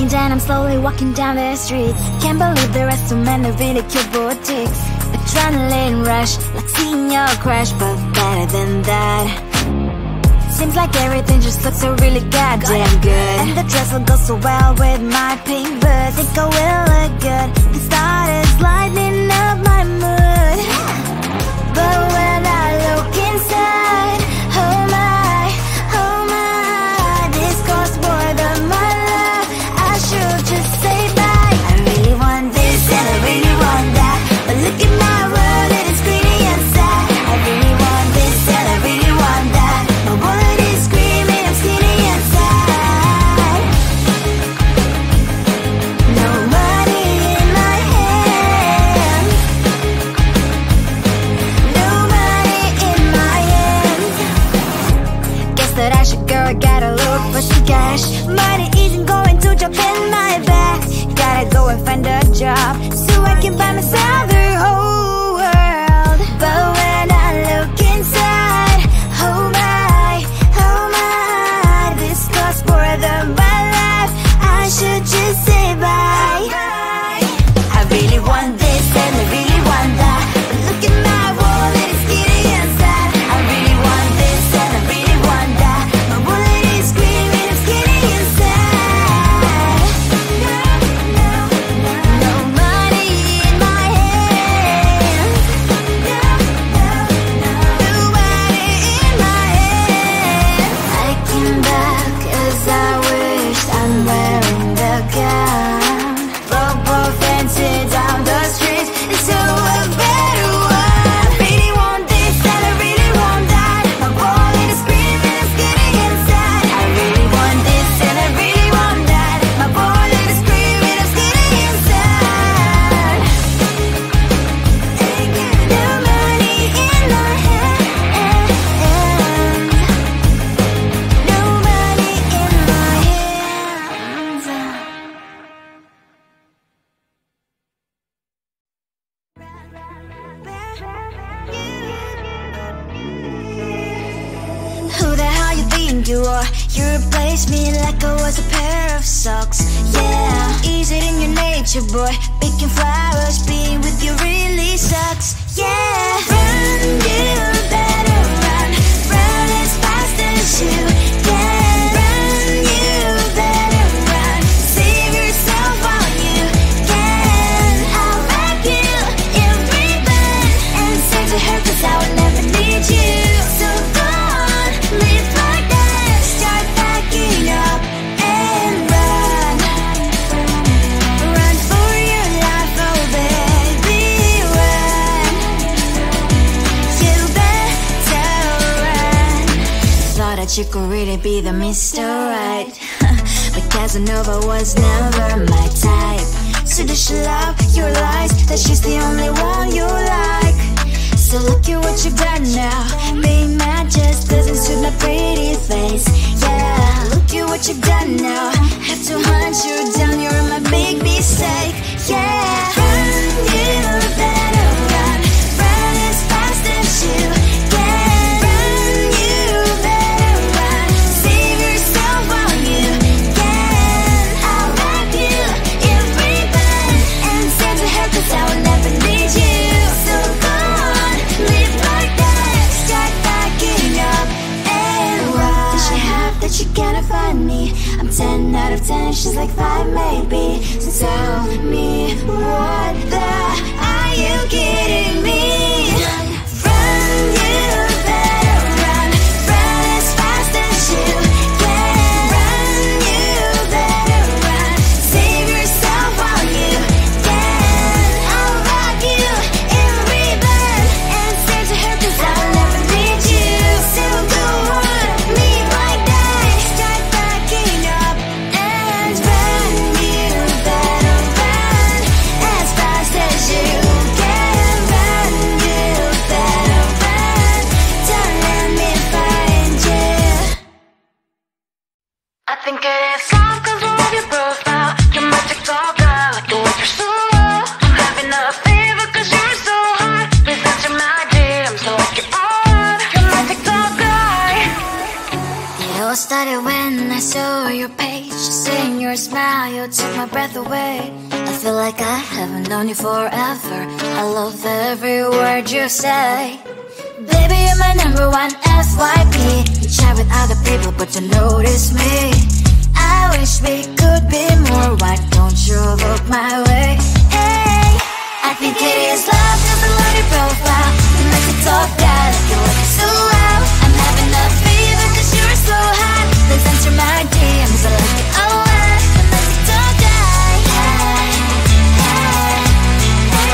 down, I'm slowly walking down the streets. Can't believe there are so many really cute boutiques. Adrenaline rush, like seeing your crush, but better than that. Seems like everything just looks so really goddamn good. And the dress will go so well with my pink boots. Think I will look good. The start is lighting up my mood. But when I look inside, oh my, this costs more than my love. I should just say bye. I really want this and I really want that, but look at my world, it is greedy and sad. I really want this and I really want that. My wallet is screaming, I'm skinny and sad. No money in my hand, no money in my hand. Guess that I should go, I gotta look for some cash. Money isn't going to jump in my back. Gotta go and find a job so I can buy myself the whole world. But when I look inside, oh my, this costs more than my life. I should just say bye. I really want this and I really want that, but look at my wallet, it's skinny and sad. I really want this and I really want that. My wallet is screaming, I'm skinny and sad. No money in my hand, no money in my hand. I came back as I wished, I'm wearing the gown. Robo fancy down the streets into a better one. Really want this and I really want that. My wallet is screaming, I'm skinny and sad. I really want this and I really want that. My wallet is screaming, I'm skinny and sad. No money in my hand, no money in my hands. Who the hell you think you are? You replaced me like I was a pair of socks. Yeah, is it in your nature, boy? Picking flowers, being with you really sucks. Yeah, run, you better run. Run as fast as you can. Run, you better run. Save yourself while you can. I'll wrap you in ribbon and send to her, 'cause I will never need you. So go on, live like that. Start packing up and run. Run for your life, oh baby, run. You better run. Thought that you could really be the Mr. Right, but Casanova was never my type. So does she love your lies, that she's the only one you like? So look at what you've done now. Being mad just doesn't suit my pretty face. Yeah, look at what you've done now. Have to hunt you down, you're my big mistake. Yeah, run, you better run. Run as fast as you can. Run, you better run. Save yourself while you can. I'll wrap you in ribbon and send to her, 'cause I will never need you. So go on, live like that. Start packing up and run. Does she have that she cannot find me? I'm 10 out of 10, she's like 5 maybe. So tell me, what the are you kidding me? Run, you better run. Run as fast as you can. Run, you better run. Save yourself while you can. I'll rock you in ribbon and send to her, 'cause I'll never need you. So go on, live like that. Start packing up and run. You better run as fast as you can. Run, you all started when I saw your page. Seeing your smile, you took my breath away. I feel like I haven't known you forever. I love every word you say. Baby, you're my number one FYP. You chat with other people, but you notice me. I wish we could be more. Why don't you look my way? Hey, I think it is love, cause I love your profile. You make me talk bad, like you look so well. I'm having a fever cause you're so hot. Please answer my DMs, I like it a lot. You make me talk bad. Hey, hey, hey.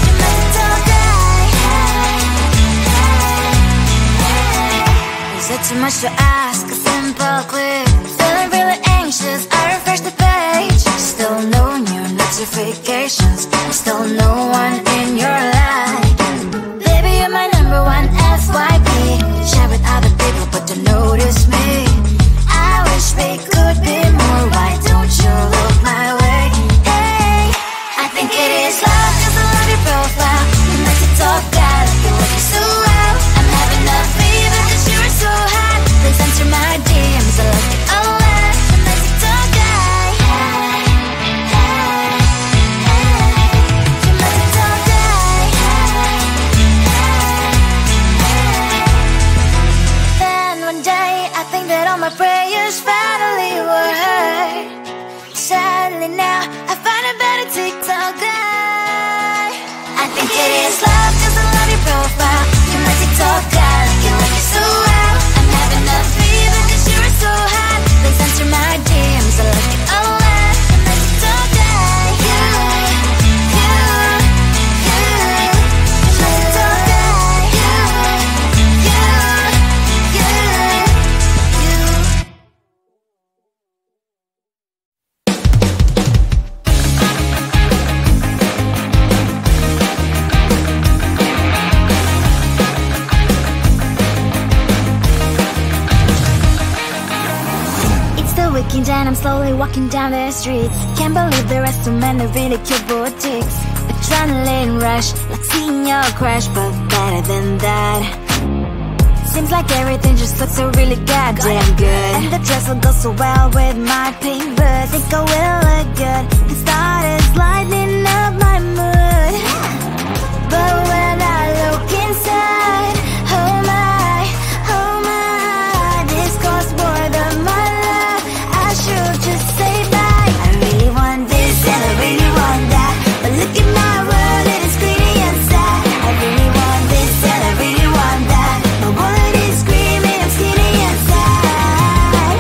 You make me talk bad. Hey, hey, hey. Is it too much to ask? A simple click. Feeling really anxious, I refresh the page. Still no new notifications. Still no one in your life. Baby, you're my number one FYP. Share with other people, but don't notice me. I wish we could be more. Why don't you look my way? Hey, I think it is love, cause I love your profile. You make it talk bad, like you look so well. I'm having a fever cause you're so hot. Please answer my DMs, I like it a lot. You make it talk bad. Hey, hey, hey. You make it talk bad. Hey, hey, hey. Then one day I think that all my prayers finally were heard. Sadly now I find a better TikTok guy. I think it is love cause I love your profile. You make it talk bad, like you look so well. I'm having a fever cause you're so hot. Please answer my DMs, I like it a lot. You make it talk bad. You make it talk bad. It's the weekend and I'm slowly walking down the streets. Can't believe there are so many really cute boutiques. Adrenaline rush, like seeing your crush, but better than that. Seems like everything just looks so really goddamn good. And the dress will go so well with my pink boots. Think I will look good. It started lighting up my mood. But when I look inside, oh my, this costs more than my love. I should just say bye. I really want this and I really want that, but look at my world, it is pretty and sad. I really want this and I really want that. My wallet is screaming, I'm skinny and sad.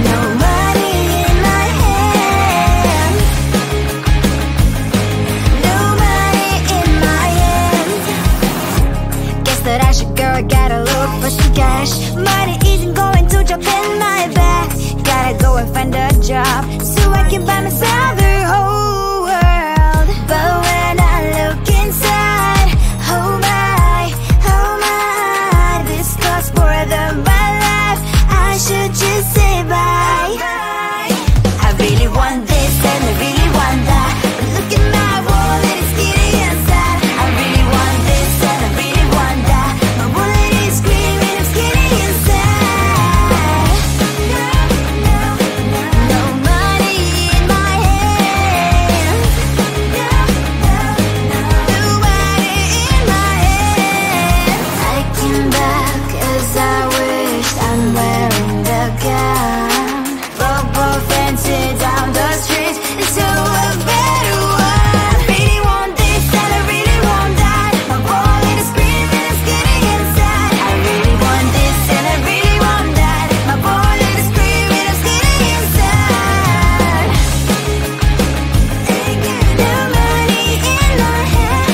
No money in my hand. No money in my hand. Guess that I should go, gotta look for some cash. Money isn't going to drop in my bag. Gotta go and find a job so I can buy myself the whole world. But when I look inside, oh my, this costs more than my life. I should just say bye. I really want this and I really want that, but look at my wallet, it's skinny and sad. I really want this and I really want that. My wallet is screaming, I'm skinny and sad. No money in my hand. No money in my hand. I came back as I wished. I'm wearing the gown. Robo fancy down the street into a better one. I really want this and I really want that. My wallet is screaming, I'm skinny inside. I really want this and I really want that. My wallet is screaming, I'm skinny inside. No money in my hand.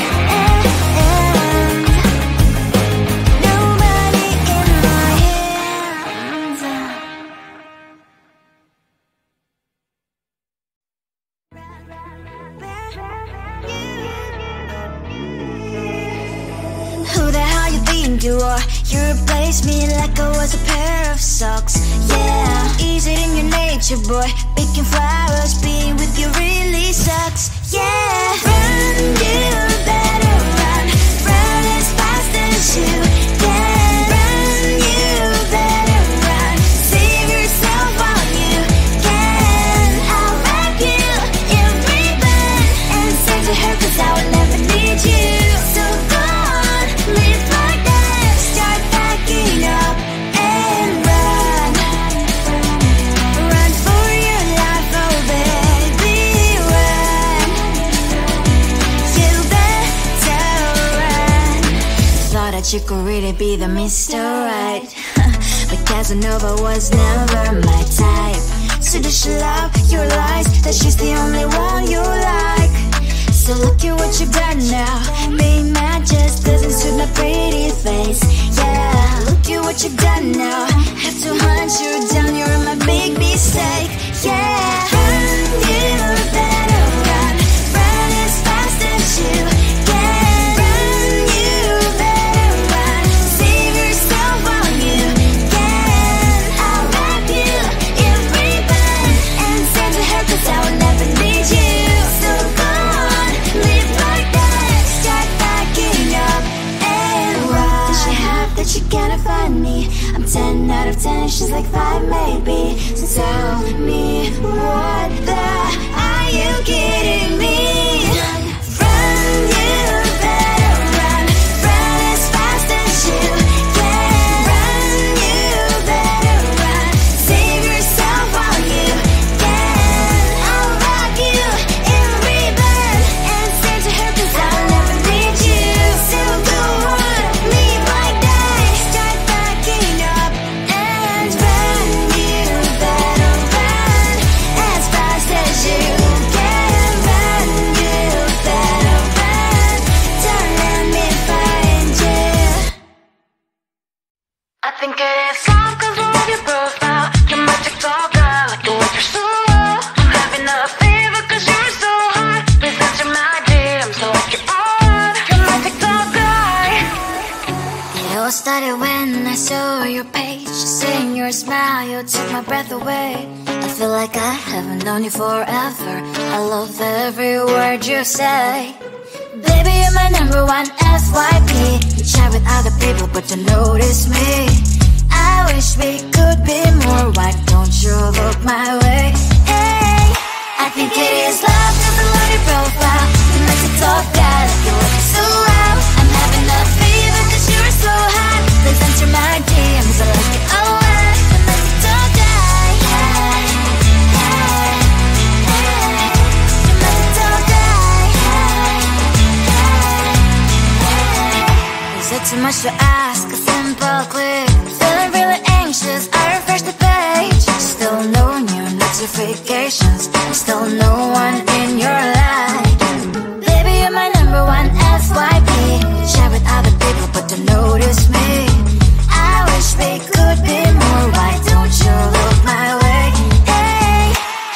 No money in my hands. Who the hell you think you are? You replaced me like I was a pair of socks. Yeah, is it in your nature, boy? Picking flowers, being with you really sucks. Yeah, run, you better run. Run as fast as you can. Run, you that you could really be the Mr. Right. But Casanova was never my type. So does she love your lies, that she's the only one you like? So look at what you've done now. Being mad just doesn't suit my pretty face. Yeah, look at what you've done now. Have to hunt you down, you're my big mistake. Yeah, run, you better run. Run as fast as you can. Run, you better run. Save yourself while you can. I'll wrap you in ribbon and send to her, 'cause I will never need you. So go on, live like that. Start backing up and run. Does she have that she cannot find me? I'm 10 out of 10, she's like 5 maybe. So tell me, what the are you kidding me? Run, you better run. Run as fast as you can. Run, you better run. Save yourself while you can. I'll rock you in ribbon and send to her, 'cause I'll never need you. So go on, leave like that. Start backing up and run. You better run as fast as you can. Run, you better run. Don't let me find you. I think it is love 'cause I love your profile. You're my TikTok girl, like the way you're so low. I'm having a fever 'cause you're so hot. Please answer my DMs, so like you're on. You're my TikTok guy. It all started when I saw your page. Seeing your smile, you took my breath away. I feel like I haven't known you forever. I love every word you say. Baby, you're my number one FYP. You chat with other people, but you notice me. I wish we could be more. Why don't you look my way? Hey, I think it is love 'cause I love your profile. You like to talk that, you look so well. I'm having a fever 'cause you're so hot. Please answer my DMs, I like it a lot. You like to talk that, hey, hey, hey. You like to talk that, hey, hey, hey. Is it too much to ask? A simple click. Feeling really anxious, I refresh the page. Still no new notifications. Still no one in your life. Baby, you're my number one FYP. Share with other people, but don't notice me. I wish we could be more. Why don't you look my way? Hey,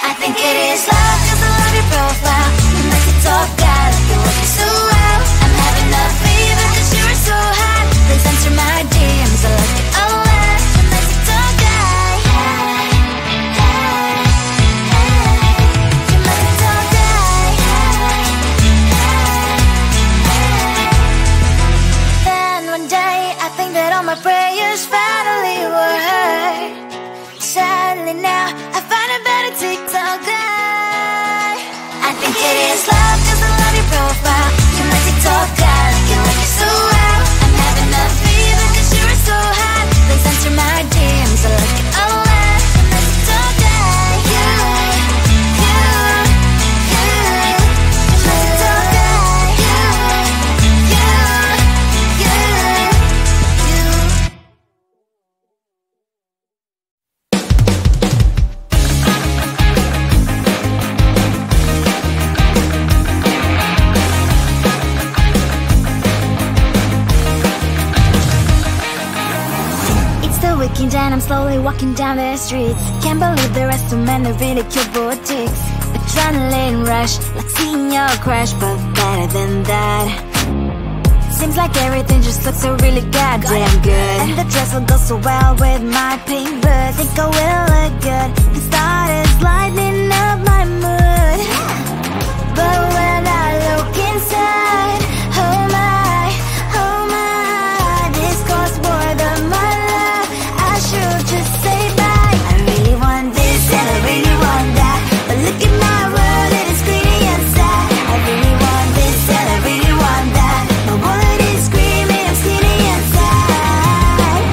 I think it is love 'cause I love your profile. You like to talk that, you look so well. I'm having a fever 'cause you're so hot. Please answer my DMs, I like it a lot. You like to talk that, hey, hey, hey. You like to talk that, hey, hey, hey. Then one day I think that all my prayers finally were heard. Sadly now I find a better TikTok guy. I think it is love 'cause I love your profile. You like to talk that, you like it so well. I'm having a fever 'cause you're so hot. Please answer my DMs, I like it a lot. You like to talk that, you like to talk that, It's the weekend and I'm slowly walking down the streets. Can't believe there are so many really cute boutiques. Adrenaline rush, like seeing your crush, but better than that. Seems like everything just looks so really goddamn good. And the dress will go so well with my pink boots. Think I will look good. The start is lighting up my mood. But when I look inside, oh my, this costs more than my love. I should just say bye. I really want this and I really want that, but look at my world, it is pretty inside. I really want this and I really want that. My wallet is screaming, I'm skinny inside.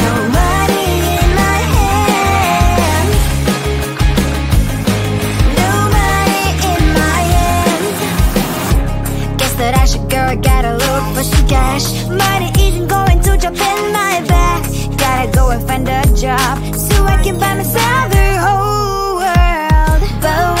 No money in my hand. No Girl, I gotta look for some cash. Money isn't going to drop in my back. Gotta go and find a job so I can buy myself the whole world. But